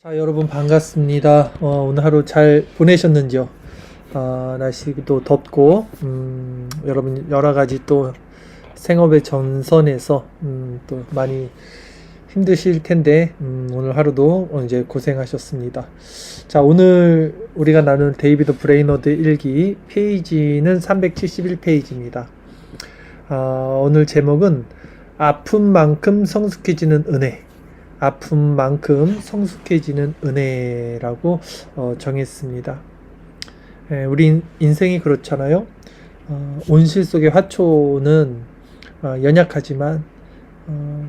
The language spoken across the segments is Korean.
자, 여러분 반갑습니다. 오늘 하루 잘 보내셨는지요? 날씨도 덥고, 여러분 여러 가지 또 생업의 전선에서 또 많이 힘드실 텐데, 오늘 하루도 이제 고생하셨습니다. 자, 오늘 우리가 나눌 데이비드 브레이너드 일기 페이지는 371페이지입니다. 오늘 제목은 아픈 만큼 성숙해지는 은혜. 아픔만큼 성숙해지는 은혜라고 정했습니다. 우리 인생이 그렇잖아요. 온실 속의 화초는 연약하지만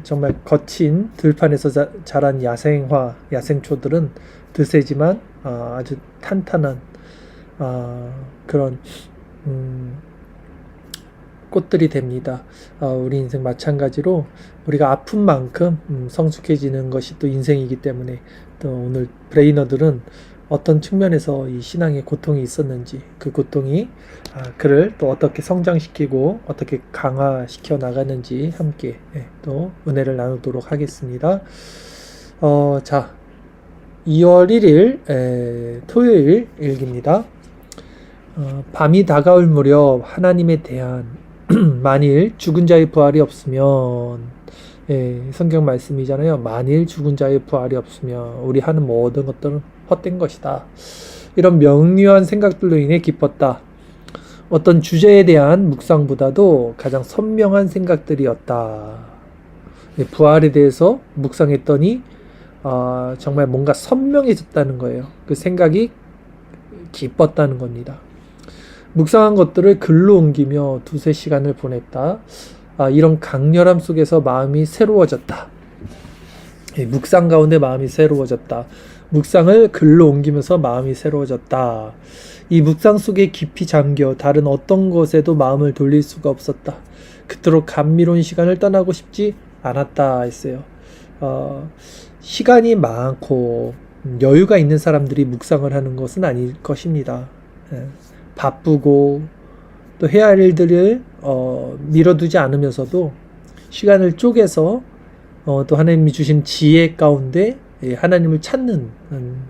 정말 거친 들판에서 자란 야생초들은 드세지만 아주 탄탄한 그런 꽃들이 됩니다. 우리 인생 마찬가지로 우리가 아픈 만큼 성숙해지는 것이 또 인생이기 때문에 또 오늘 브레이너들은 어떤 측면에서 이 신앙의 고통이 있었는지 그 고통이 그를 또 어떻게 성장시키고 어떻게 강화시켜 나가는지 함께 또 은혜를 나누도록 하겠습니다. 자, 2월 1일 토요일 일기입니다. 밤이 다가올 무렵 하나님에 대한 만일 죽은 자의 부활이 없으면, 성경 말씀이잖아요. 만일 죽은 자의 부활이 없으면 우리 하는 모든 것들은 헛된 것이다. 이런 명료한 생각들로 인해 기뻤다. 어떤 주제에 대한 묵상보다도 가장 선명한 생각들이었다. 부활에 대해서 묵상했더니 정말 뭔가 선명해졌다는 거예요. 그 생각이 기뻤다는 겁니다. 묵상한 것들을 글로 옮기며 두세 시간을 보냈다. 이런 강렬함 속에서 마음이 새로워졌다. 묵상 가운데 마음이 새로워졌다. 묵상을 글로 옮기면서 마음이 새로워졌다. 이 묵상 속에 깊이 잠겨 다른 어떤 것에도 마음을 돌릴 수가 없었다. 그토록 감미로운 시간을 떠나고 싶지 않았다 했어요. 시간이 많고 여유가 있는 사람들이 묵상을 하는 것은 아닐 것입니다. 바쁘고 또 해야 할 일들을 미뤄두지 않으면서도 시간을 쪼개서 또 하나님이 주신 지혜 가운데 하나님을 찾는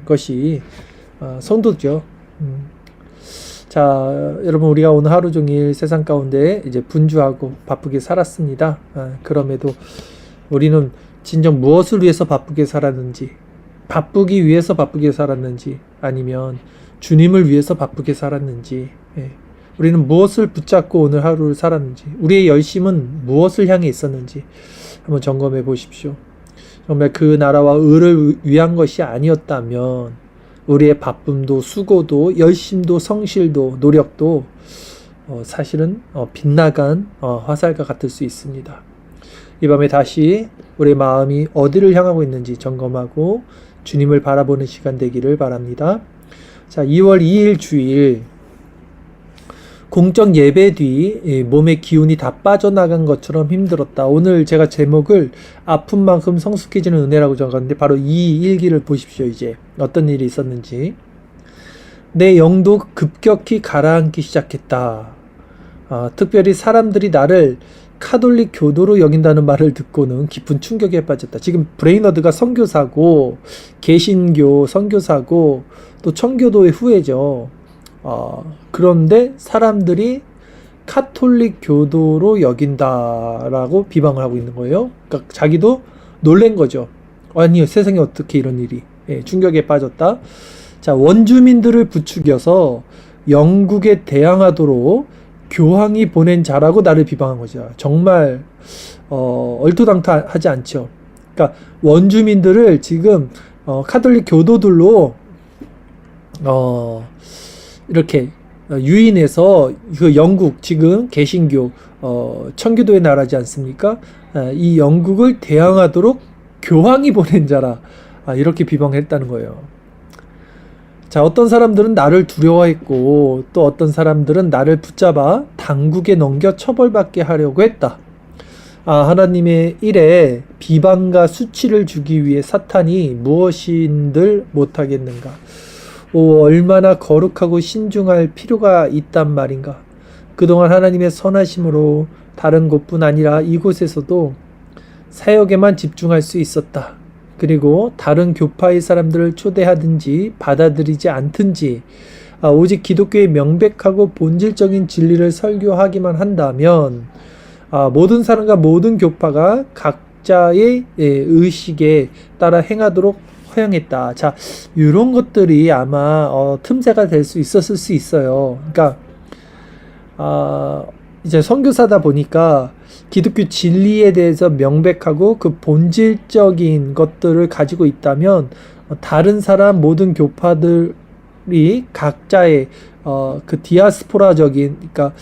것이 성도죠. 자, 여러분 우리가 오늘 하루 종일 세상 가운데 이제 분주하고 바쁘게 살았습니다. 그럼에도 우리는 진정 무엇을 위해서 바쁘게 살았는지, 바쁘기 위해서 바쁘게 살았는지, 아니면 주님을 위해서 바쁘게 살았는지, 우리는 무엇을 붙잡고 오늘 하루를 살았는지, 우리의 열심은 무엇을 향해 있었는지 한번 점검해 보십시오. 정말 그 나라와 의를 위한 것이 아니었다면 우리의 바쁨도 수고도 열심도 성실도 노력도 사실은 빗나간 화살과 같을 수 있습니다. 이 밤에 다시 우리의 마음이 어디를 향하고 있는지 점검하고 주님을 바라보는 시간 되기를 바랍니다. 자, 2월 2일 주일 공적 예배 뒤 몸의 기운이 다 빠져나간 것처럼 힘들었다. 오늘 제가 제목을 아픈 만큼 성숙해지는 은혜라고 적었는데 바로 이 일기를 보십시오. 이제 어떤 일이 있었는지. 내 영도 급격히 가라앉기 시작했다. 특별히 사람들이 나를 카톨릭 교도로 여긴다는 말을 듣고는 깊은 충격에 빠졌다. 지금 브레이너드가 선교사고 개신교 선교사고 또 청교도의 후예죠. 그런데 사람들이 카톨릭 교도로 여긴다라고 비방을 하고 있는 거예요. 그러니까 자기도 놀란 거죠. 아니, 세상에 어떻게 이런 일이. 충격에 빠졌다. 자, 원주민들을 부추겨서 영국에 대항하도록 교황이 보낸 자라고 나를 비방한 거죠. 정말 얼토당토하지 않죠. 그러니까 원주민들을 지금 카톨릭 교도들로 이렇게 유인해서 그 영국 지금 개신교 청교도의 나라지 않습니까? 이 영국을 대항하도록 교황이 보낸 자라 이렇게 비방했다는 거예요. 자, 어떤 사람들은 나를 두려워했고 또 어떤 사람들은 나를 붙잡아 당국에 넘겨 처벌받게 하려고 했다. 하나님의 일에 비방과 수치를 주기 위해 사탄이 무엇인들 못하겠는가? 얼마나 거룩하고 신중할 필요가 있단 말인가? 그동안 하나님의 선하심으로 다른 곳뿐 아니라 이곳에서도 사역에만 집중할 수 있었다. 그리고 다른 교파의 사람들을 초대하든지 받아들이지 않든지 오직 기독교의 명백하고 본질적인 진리를 설교하기만 한다면 모든 사람과 모든 교파가 각자의 의식에 따라 행하도록 허용했다. 자, 이런 것들이 아마 틈새가 될 수 있었을 수 있어요. 그러니까 이제 선교사다 보니까 기독교 진리에 대해서 명백하고 그 본질적인 것들을 가지고 있다면 다른 사람 모든 교파들이 각자의 그 디아스포라적인, 그러니까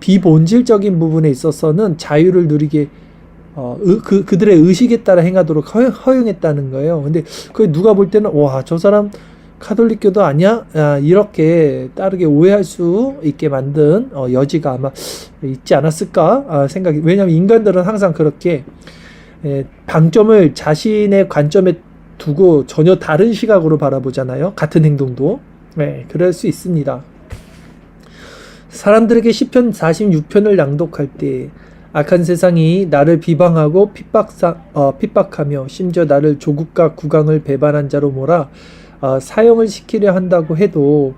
비본질적인 부분에 있어서는 자유를 누리게 그들의 의식에 따라 행하도록 허용했다는 거예요. 근데 그 누가 볼 때는 와, 저 사람 카톨릭교도 아니야? 이렇게 따르게 오해할 수 있게 만든 여지가 아마 있지 않았을까 생각이. 왜냐하면 인간들은 항상 그렇게 방점을 자신의 관점에 두고 전혀 다른 시각으로 바라보잖아요. 같은 행동도. 네, 그럴 수 있습니다. 사람들에게 시편 46편을 낭독할 때 악한 세상이 나를 비방하고 핍박하며 심지어 나를 조국과 국왕을 배반한 자로 몰아 사형을 시키려 한다고 해도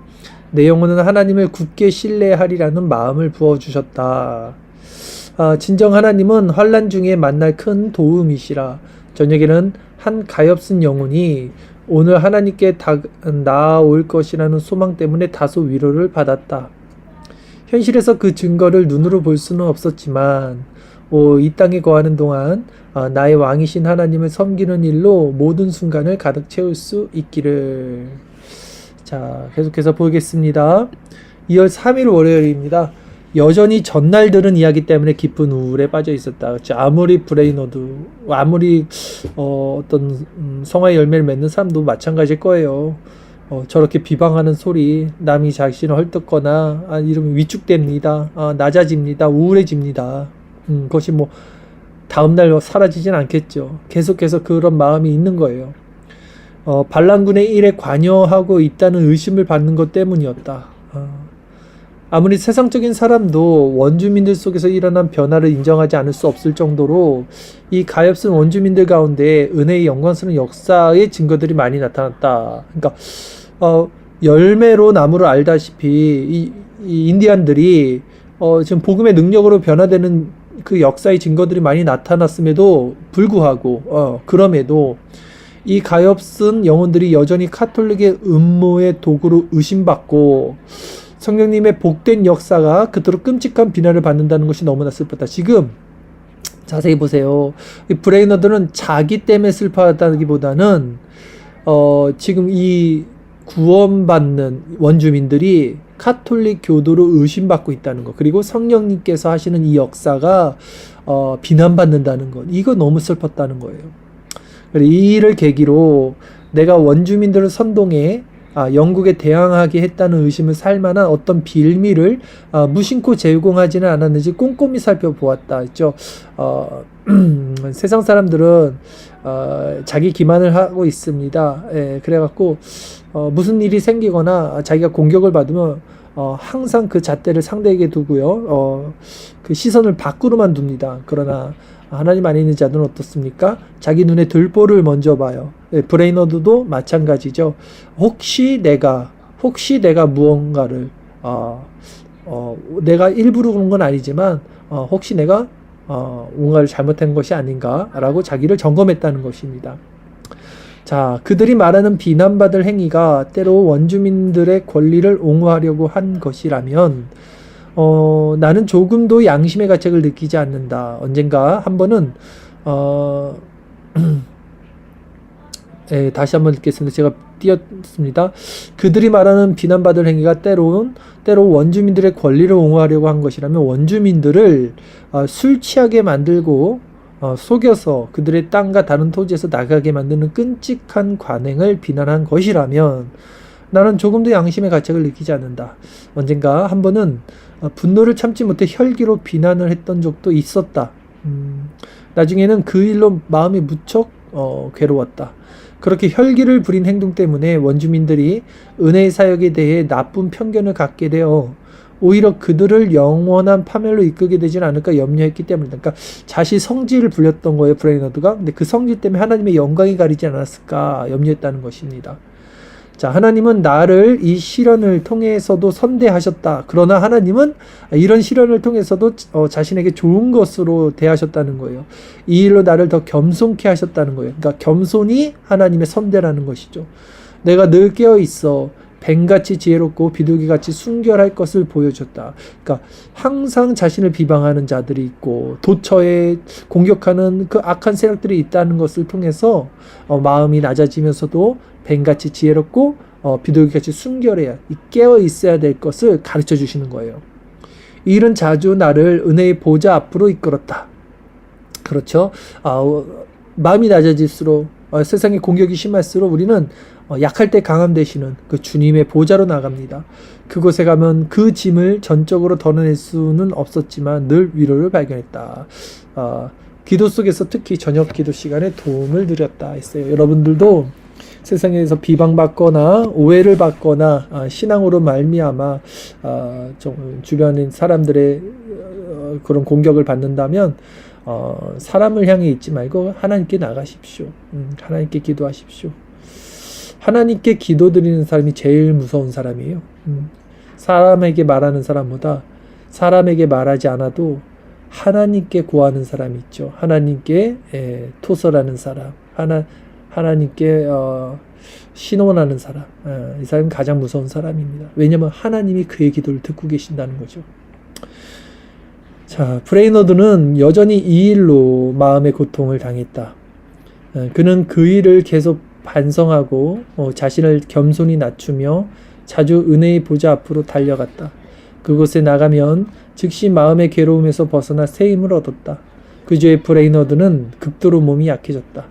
내 영혼은 하나님을 굳게 신뢰하리라는 마음을 부어주셨다. 진정 하나님은 환난 중에 만날 큰 도움이시라. 저녁에는 한 가엾은 영혼이 오늘 하나님께 나아올 것이라는 소망 때문에 다소 위로를 받았다. 현실에서 그 증거를 눈으로 볼 수는 없었지만 이 땅에 거하는 동안 나의 왕이신 하나님을 섬기는 일로 모든 순간을 가득 채울 수 있기를. 자, 계속해서 보겠습니다. 2월 3일 월요일입니다. 여전히 전날 들은 이야기 때문에 깊은 우울에 빠져 있었다. 그렇죠? 아무리 브레이너드, 아무리 어떤 성화의 열매를 맺는 사람도 마찬가지일 거예요. 저렇게 비방하는 소리, 남이 자신을 헐뜯거나 이러면 위축됩니다. 낮아집니다. 우울해집니다. 그것이 뭐 다음날 사라지진 않겠죠. 계속해서 그런 마음이 있는 거예요. 반란군의 일에 관여하고 있다는 의심을 받는 것 때문이었다. 아무리 세상적인 사람도 원주민들 속에서 일어난 변화를 인정하지 않을 수 없을 정도로 이 가엾은 원주민들 가운데 은혜의 영광스러운 역사의 증거들이 많이 나타났다. 그러니까 열매로 나무를 알다시피 이 인디안들이 지금 복음의 능력으로 변화되는 그 역사의 증거들이 많이 나타났음에도 불구하고 그럼에도 이 가엾은 영혼들이 여전히 카톨릭의 음모의 도구로 의심받고 성령님의 복된 역사가 그토록 끔찍한 비난을 받는다는 것이 너무나 슬프다. 지금 자세히 보세요. 이 브레이너들은 자기 때문에 슬퍼하다기보다는 지금 이 구원받는 원주민들이 카톨릭 교도로 의심받고 있다는 것, 그리고 성령님께서 하시는 이 역사가 비난받는다는 것, 이거 너무 슬펐다는 거예요. 이 일을 계기로 내가 원주민들을 선동해 영국에 대항하게 했다는 의심을 살 만한 어떤 빌미를 무심코 제공하지는 않았는지 꼼꼼히 살펴보았다 했죠. 세상 사람들은 자기 기만을 하고 있습니다. 그래갖고 무슨 일이 생기거나 자기가 공격을 받으면 항상 그 잣대를 상대에게 두고요. 그 시선을 밖으로만 둡니다. 그러나 하나님 안에 있는 자들은 어떻습니까? 자기 눈에 들보를 먼저 봐요. 브레이너드도 마찬가지죠. 혹시 내가 무언가를 내가 일부러 그런 건 아니지만 혹시 내가 뭔가를 잘못한 것이 아닌가라고 자기를 점검했다는 것입니다. 자, 그들이 말하는 비난받을 행위가 때로 원주민들의 권리를 옹호하려고 한 것이라면 나는 조금도 양심의 가책을 느끼지 않는다. 언젠가 한 번은 다시 한번 읽겠습니다. 제가 띄었습니다. 그들이 말하는 비난받을 행위가 때로 원주민들의 권리를 옹호하려고 한 것이라면 원주민들을 술 취하게 만들고 속여서 그들의 땅과 다른 토지에서 나가게 만드는 끔찍한 관행을 비난한 것이라면 나는 조금도 양심의 가책을 느끼지 않는다. 언젠가 한 번은 분노를 참지 못해 혈기로 비난을 했던 적도 있었다. 나중에는 그 일로 마음이 무척 괴로웠다. 그렇게 혈기를 부린 행동 때문에 원주민들이 은혜의 사역에 대해 나쁜 편견을 갖게 되어 오히려 그들을 영원한 파멸로 이끌게 되지는 않을까 염려했기 때문이다. 그러니까 자신 성질을 부렸던 거예요, 브레이너드가. 근데 그 성질 때문에 하나님의 영광이 가리지 않았을까 염려했다는 것입니다. 자, 하나님은 나를 이 시련을 통해서도 선대하셨다. 그러나 하나님은 이런 시련을 통해서도 자신에게 좋은 것으로 대하셨다는 거예요. 이 일로 나를 더 겸손케 하셨다는 거예요. 그러니까 겸손이 하나님의 선대라는 것이죠. 내가 늘 깨어 있어 뱀같이 지혜롭고 비둘기같이 순결할 것을 보여줬다. 그러니까 항상 자신을 비방하는 자들이 있고 도처에 공격하는 그 악한 세력들이 있다는 것을 통해서 마음이 낮아지면서도 뱀같이 지혜롭고 비둘기같이 순결해야 깨어 있어야 될 것을 가르쳐 주시는 거예요. 이 일은 자주 나를 은혜의 보좌 앞으로 이끌었다. 그렇죠. 마음이 낮아질수록 세상의 공격이 심할수록 우리는 약할 때 강함 되시는 그 주님의 보좌로 나갑니다. 그곳에 가면 그 짐을 전적으로 덜어낼 수는 없었지만 늘 위로를 발견했다. 기도 속에서 특히 저녁 기도 시간에 도움을 드렸다 했어요. 여러분들도 세상에서 비방받거나 오해를 받거나 신앙으로 말미암아 좀 주변인 사람들의 그런 공격을 받는다면 사람을 향해 있지 말고 하나님께 나가십시오. 하나님께 기도하십시오. 하나님께 기도드리는 사람이 제일 무서운 사람이에요. 사람에게 말하는 사람보다 사람에게 말하지 않아도 하나님께 구하는 사람이 있죠. 하나님께 토설하는 사람, 하나님께 신원하는 사람, 이 사람이 가장 무서운 사람입니다. 왜냐하면 하나님이 그의 기도를 듣고 계신다는 거죠. 자, 브레이너드는 여전히 이 일로 마음의 고통을 당했다. 그는 그 일을 계속 반성하고 자신을 겸손히 낮추며 자주 은혜의 보좌 앞으로 달려갔다. 그곳에 나가면 즉시 마음의 괴로움에서 벗어나 새 힘을 얻었다. 그 주에 브레이너드는 극도로 몸이 약해졌다.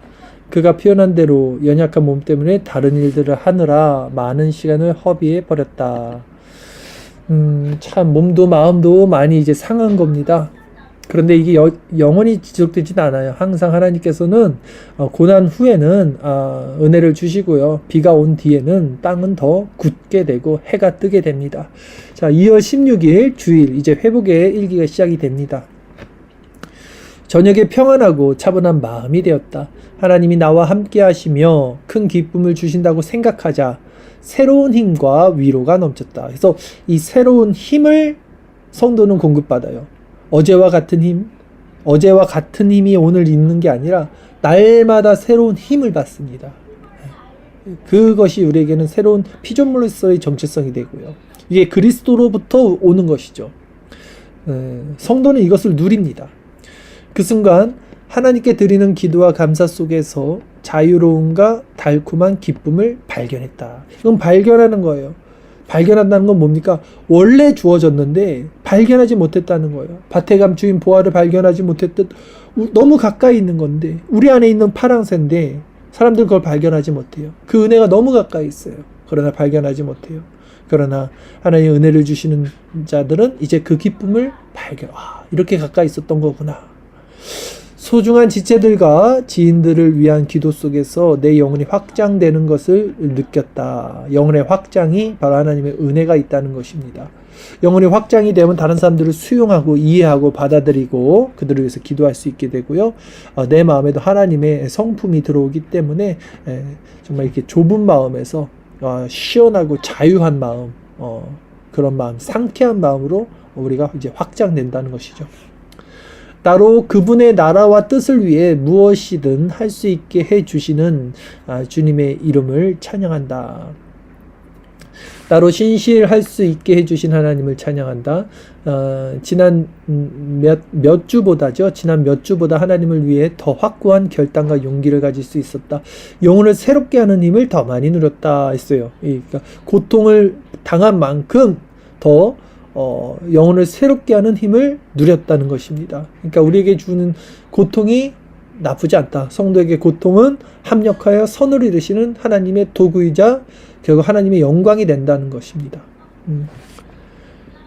그가 표현한 대로 연약한 몸 때문에 다른 일들을 하느라 많은 시간을 허비해 버렸다. 참 몸도 마음도 많이 이제 상한 겁니다. 그런데 이게 영원히 지속되지는 않아요. 항상 하나님께서는 고난 후에는 은혜를 주시고요. 비가 온 뒤에는 땅은 더 굳게 되고 해가 뜨게 됩니다. 자, 2월 16일 주일 이제 회복의 일기가 시작이 됩니다. 저녁에 평안하고 차분한 마음이 되었다. 하나님이 나와 함께 하시며 큰 기쁨을 주신다고 생각하자 새로운 힘과 위로가 넘쳤다. 그래서 이 새로운 힘을 성도는 공급받아요. 어제와 같은 힘이 오늘 있는 게 아니라 날마다 새로운 힘을 받습니다. 그것이 우리에게는 새로운 피조물로서의 정체성이 되고요. 이게 그리스도로부터 오는 것이죠. 성도는 이것을 누립니다. 그 순간 하나님께 드리는 기도와 감사 속에서 자유로움과 달콤한 기쁨을 발견했다. 이건 발견하는 거예요. 발견한다는 건 뭡니까? 원래 주어졌는데 발견하지 못했다는 거예요. 밭에 주인 보화를 발견하지 못했듯 너무 가까이 있는 건데 우리 안에 있는 파랑새인데 사람들 그걸 발견하지 못해요. 그 은혜가 너무 가까이 있어요. 그러나 발견하지 못해요. 그러나 하나님의 은혜를 주시는 자들은 이제 그 기쁨을 이렇게 가까이 있었던 거구나. 소중한 지체들과 지인들을 위한 기도 속에서 내 영혼이 확장되는 것을 느꼈다. 영혼의 확장이 바로 하나님의 은혜가 있다는 것입니다. 영혼이 확장이 되면 다른 사람들을 수용하고 이해하고 받아들이고 그들을 위해서 기도할 수 있게 되고요. 내 마음에도 하나님의 성품이 들어오기 때문에 정말 이렇게 좁은 마음에서 시원하고 자유한 마음, 그런 마음, 상쾌한 마음으로 우리가 이제 확장된다는 것이죠. 따로 그분의 나라와 뜻을 위해 무엇이든 할 수 있게 해주시는 주님의 이름을 찬양한다. 따로 신실할 수 있게 해주신 하나님을 찬양한다. 지난 몇 주보다 하나님을 위해 더 확고한 결단과 용기를 가질 수 있었다. 영혼을 새롭게 하는 힘을 더 많이 누렸다 했어요. 그러니까 고통을 당한 만큼 더 영혼을 새롭게 하는 힘을 누렸다는 것입니다. 그러니까 우리에게 주는 고통이 나쁘지 않다. 성도에게 고통은 합력하여 선을 이루시는 하나님의 도구이자 결국 하나님의 영광이 된다는 것입니다.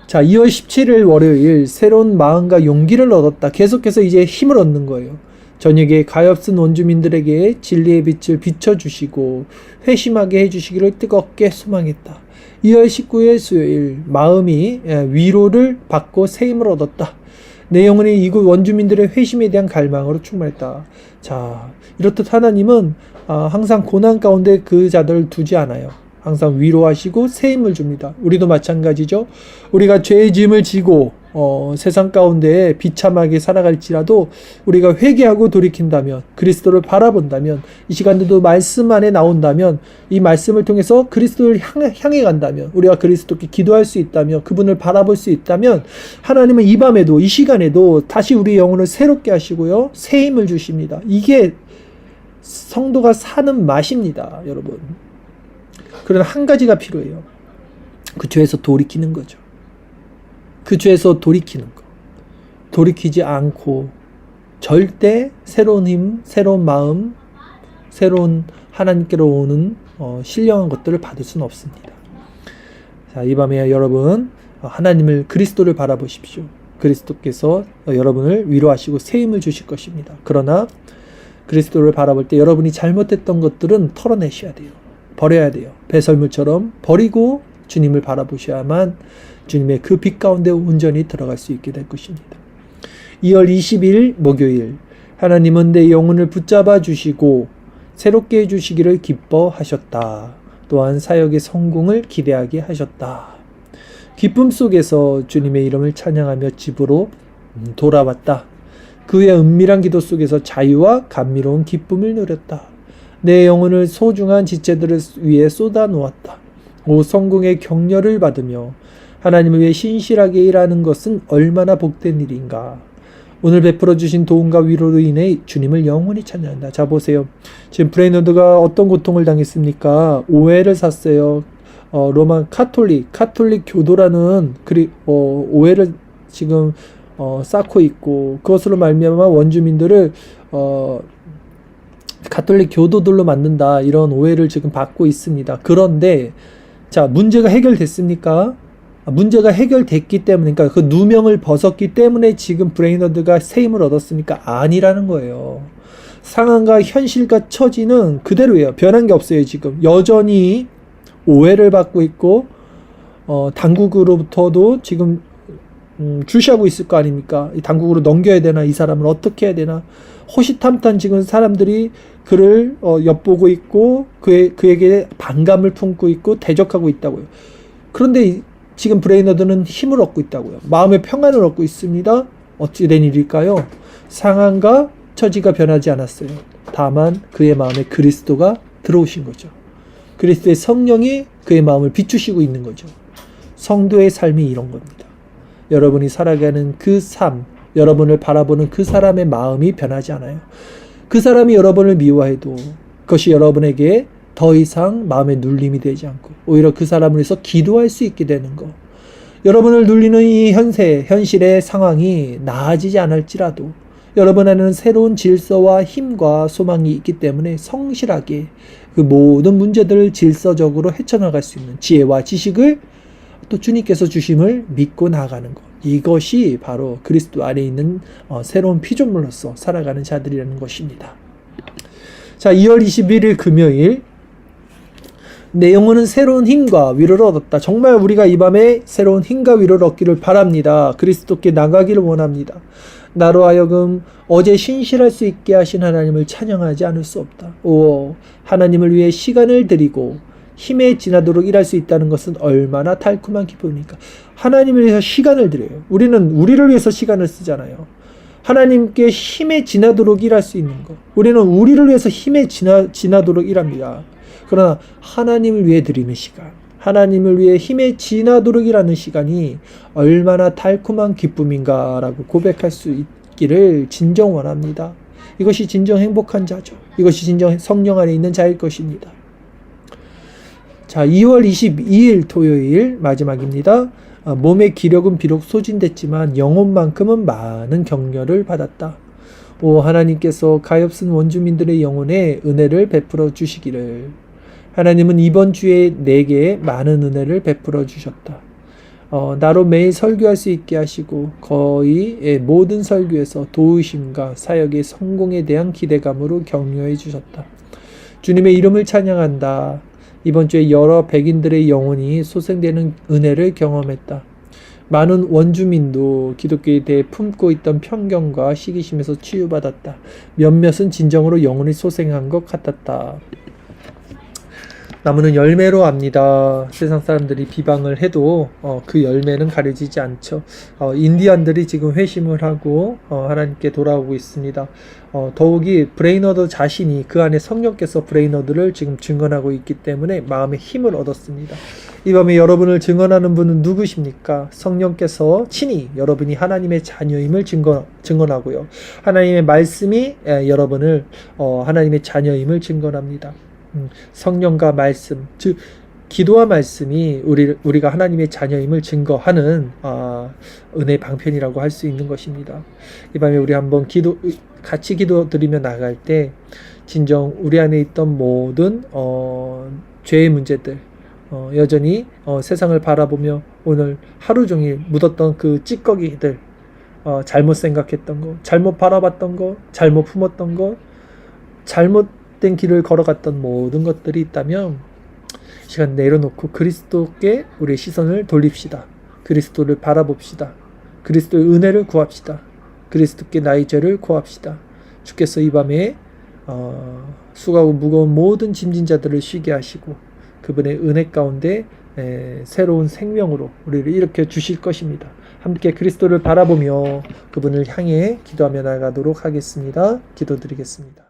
자, 2월 17일 월요일 새로운 마음과 용기를 얻었다. 계속해서 이제 힘을 얻는 거예요. 저녁에 가엾은 원주민들에게 진리의 빛을 비춰주시고 회심하게 해주시기를 뜨겁게 소망했다. 2월 19일 수요일 마음이 위로를 받고 새 힘을 얻었다. 내 영혼이 이곳 원주민들의 회심에 대한 갈망으로 충만했다. 자, 이렇듯 하나님은 항상 고난 가운데 그 자들을 두지 않아요. 항상 위로하시고 새 힘을 줍니다. 우리도 마찬가지죠. 우리가 죄의 짐을 지고 세상 가운데 비참하게 살아갈지라도 우리가 회개하고 돌이킨다면, 그리스도를 바라본다면, 이 시간에도 말씀 안에 나온다면, 이 말씀을 통해서 그리스도를 향해 간다면, 우리가 그리스도께 기도할 수 있다면, 그분을 바라볼 수 있다면, 하나님은 이 밤에도, 이 시간에도 다시 우리 영혼을 새롭게 하시고요, 새 힘을 주십니다. 이게 성도가 사는 맛입니다, 여러분. 그러나 한 가지가 필요해요. 그 죄에서 돌이키는 거죠. 그 죄에서 돌이키는 거. 돌이키지 않고 절대 새로운 힘, 새로운 마음, 새로운 하나님께로 오는 신령한 것들을 받을 수는 없습니다. 자, 이 밤에 여러분 하나님을, 그리스도를 바라보십시오. 그리스도께서 여러분을 위로하시고 새 힘을 주실 것입니다. 그러나 그리스도를 바라볼 때 여러분이 잘못했던 것들은 털어내셔야 돼요. 버려야 돼요. 배설물처럼 버리고 주님을 바라보셔야만 주님의 그 빛 가운데 온전히 들어갈 수 있게 될 것입니다. 2월 20일 목요일, 하나님은 내 영혼을 붙잡아 주시고 새롭게 해주시기를 기뻐하셨다. 또한 사역의 성공을 기대하게 하셨다. 기쁨 속에서 주님의 이름을 찬양하며 집으로 돌아왔다. 그의 은밀한 기도 속에서 자유와 감미로운 기쁨을 누렸다. 내 영혼을 소중한 지체들을 위해 쏟아 놓았다. 오, 성공의 격려를 받으며 하나님을 위해 신실하게 일하는 것은 얼마나 복된 일인가. 오늘 베풀어 주신 도움과 위로로 인해 주님을 영원히 찬양한다. 자, 보세요. 지금 브레이너드가 어떤 고통을 당했습니까? 오해를 샀어요. 로마 카톨릭 교도라는 오해를 지금 쌓고 있고, 그것으로 말미암아 원주민들을 가톨릭 교도들로 만든다, 이런 오해를 지금 받고 있습니다. 그런데 자, 문제가 해결됐습니까? 문제가 해결됐기 때문에, 그러니까 그 누명을 벗었기 때문에 지금 브레이너드가 새 힘을 얻었습니까? 아니라는 거예요. 상황과 현실과 처지는 그대로예요. 변한 게 없어요. 지금 여전히 오해를 받고 있고, 당국으로부터도 지금 주시하고 있을 거 아닙니까? 이 당국으로 넘겨야 되나, 이 사람을 어떻게 해야 되나, 호시탐탐 지금 사람들이 그를 엿보고 있고 그에게 반감을 품고 있고 대적하고 있다고요. 그런데 지금 브레이너드는 힘을 얻고 있다고요. 마음의 평안을 얻고 있습니다. 어찌 된 일일까요? 상황과 처지가 변하지 않았어요. 다만 그의 마음에 그리스도가 들어오신 거죠. 그리스도의 성령이 그의 마음을 비추시고 있는 거죠. 성도의 삶이 이런 겁니다. 여러분이 살아가는 그 삶, 여러분을 바라보는 그 사람의 마음이 변하지 않아요. 그 사람이 여러분을 미워해도 그것이 여러분에게 더 이상 마음의 눌림이 되지 않고 오히려 그 사람을 위해서 기도할 수 있게 되는 것. 여러분을 눌리는 이 현실의 상황이 나아지지 않을지라도 여러분 안에는 새로운 질서와 힘과 소망이 있기 때문에 성실하게 그 모든 문제들을 질서적으로 헤쳐나갈 수 있는 지혜와 지식을 또 주님께서 주심을 믿고 나아가는 것. 이것이 바로 그리스도 안에 있는 새로운 피조물로서 살아가는 자들이라는 것입니다. 자, 2월 21일 금요일, 내 영혼은 새로운 힘과 위로를 얻었다. 정말 우리가 이 밤에 새로운 힘과 위로를 얻기를 바랍니다. 그리스도께 나가기를 원합니다. 나로 하여금 어제 신실할 수 있게 하신 하나님을 찬양하지 않을 수 없다. 오, 하나님을 위해 시간을 드리고 힘에 지나도록 일할 수 있다는 것은 얼마나 달콤한 기쁨입니까? 하나님을 위해서 시간을 드려요. 우리는 우리를 위해서 시간을 쓰잖아요. 하나님께 힘에 지나도록 일할 수 있는 것. 우리는 우리를 위해서 힘에 지나도록 일합니다. 그러나 하나님을 위해 드리는 시간, 하나님을 위해 힘에 지나도록 일하는 시간이 얼마나 달콤한 기쁨인가라고 고백할 수 있기를 진정 원합니다. 이것이 진정 행복한 자죠. 이것이 진정 성령 안에 있는 자일 것입니다. 자, 2월 22일 토요일 마지막입니다. 몸의 기력은 비록 소진됐지만 영혼만큼은 많은 격려를 받았다. 오, 하나님께서 가엾은 원주민들의 영혼에 은혜를 베풀어 주시기를. 하나님은 이번 주에 내게 많은 은혜를 베풀어 주셨다. 나로 매일 설교할 수 있게 하시고 거의 모든 설교에서 도우심과 사역의 성공에 대한 기대감으로 격려해 주셨다. 주님의 이름을 찬양한다. 이번 주에 여러 백인들의 영혼이 소생되는 은혜를 경험했다. 많은 원주민도 기독교에 대해 품고 있던 편견과 시기심에서 치유받았다. 몇몇은 진정으로 영혼이 소생한 것 같았다. 나무는 열매로 압니다. 세상 사람들이 비방을 해도 그 열매는 가려지지 않죠. 인디언들이 지금 회심을 하고 하나님께 돌아오고 있습니다. 더욱이 브레이너드 자신이 그 안에 성령께서 브레이너드를 지금 증언하고 있기 때문에 마음의 힘을 얻었습니다. 이 밤에 여러분을 증언하는 분은 누구십니까? 성령께서 친히 여러분이 하나님의 자녀임을 증언하고요. 하나님의 말씀이 여러분을 하나님의 자녀임을 증언합니다. 성령과 말씀, 즉 기도와 말씀이 우리가 하나님의 자녀임을 증거하는 은혜 방편이라고 할 수 있는 것입니다. 이 밤에 우리 한번 같이 기도드리며 나갈 때 진정 우리 안에 있던 모든 죄의 문제들, 여전히 세상을 바라보며 오늘 하루 종일 묻었던 그 찌꺼기들, 잘못 생각했던 것, 잘못 바라봤던 것, 잘못 품었던 것, 잘못된 길을 걸어갔던 모든 것들이 있다면 시간 내려놓고 그리스도께 우리의 시선을 돌립시다. 그리스도를 바라봅시다. 그리스도의 은혜를 구합시다. 그리스도께 나의 죄를 구합시다. 주께서 이 밤에 수고하고 무거운 모든 짐진 자들을 쉬게 하시고 그분의 은혜 가운데 새로운 생명으로 우리를 일으켜 주실 것입니다. 함께 그리스도를 바라보며 그분을 향해 기도하며 나가도록 하겠습니다. 기도드리겠습니다.